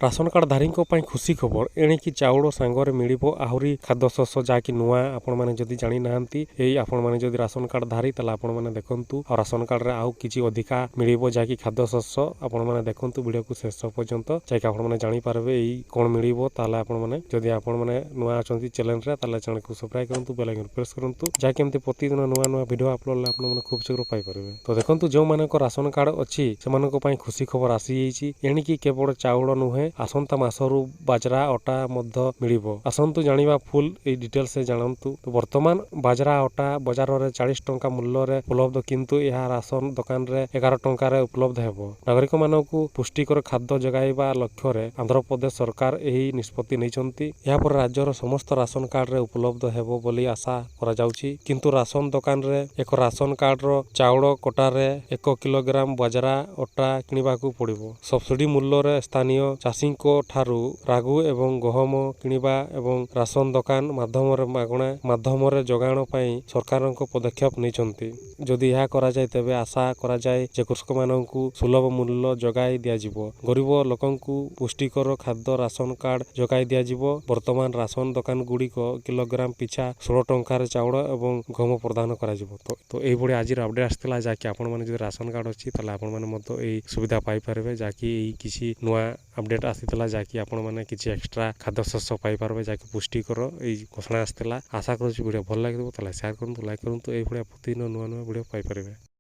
Ration card धारी खुशी खबर एणिकी चाउल सांगरे मिल आहरी खाद्य शस्य जहाँकि नुआ आपण मैंने जदि जानी ना आपण मैंने जदि राशन कार्ड धारी आपण मैंने देखु और राशन कार्ड रे आउ किछि अधिका मिल जहाँकि खाद्य शस्य आपण मैंने देखु वीडियो को शेष पर्यंत जहाँकि आपण मैंने जानीपारे कौन मिल आपण मैंने जदि आपण मैंने नुआ अच्छा चैनल रे चैनल को सब्सक्राइब करूँ बेल आइकन प्रेस करूँ जहाँकि एमती प्रतिदिन नुआ नुआ वीडियो अपलोड आपने खूब शीघ्र पाइपर। तो देखो जो मान राशन कार्ड अच्छी से खुशी खबर आसी एणिकी केवल चाउल नुहे आसंता मासरू बाजरा अटा मध्य मिलिबो। आसंतु जानिबा फुल ए डिटेल्स से जानंतु। तो वर्तमान बाजरा अटा बाजार रे 40 टंका मूल्य रे उपलब्ध किंतु यह राशन दुकान रे 11 टंका रे उपलब्ध हेबो। नागरिक मानकु पुष्टिकर खाद्य जगाइबा लक्ष्य रे आंध्र प्रदेश सरकार एही निष्पत्ति नैचंती। या पर राज्यर समस्त राशन कार्ड रे उपलब्ध हेबो बोली आशा करा जाउची। किंतु राशन दुकान रे एक राशन कार्ड रो चाउल कोटा रे 1 किलोग्राम बाजरा अटा किनिबाकू पड़िबो। सब्सिडी मूल्य रे स्थानीय चाषी ठारू रागु एवं गहम किनिबा एवं राशन दुकान माध्यम जोगाण सरकार पदक्षेप नहीं। जदि यह करा जाए तेबे आशा करा जाए जे कृषक मानकु सुलभ मूल्य जगाई दियाजिबो। गरीब लोकंकु पुष्टिकर खाद्य राशन कार्ड जगाई दियाजिबो। वर्तमान राशन दुकान गुड़िक किलोग्राम पिछा 16 टंकार चाउल एवं गहम प्रदान कराजिबो। तो यही भाई आज अपडेट आसाला जहाँकि आपण मैंने जो राशन कार्ड अच्छी आपण मैंने सुविधा पाइपर जहाँकि किसी नुआ अपडेट आसीला जहाँकि आपण मैंने किसी एक्सट्रा खाद्य शस्य पाइपर जहाँकि पुष्टिकर घोषणा आसाला। आशा करूँ वीडियो भल लगे शेयर करूँ लाइक करूँ। ये प्रतिदिन नुआ नुआ वीडियो पाइपर।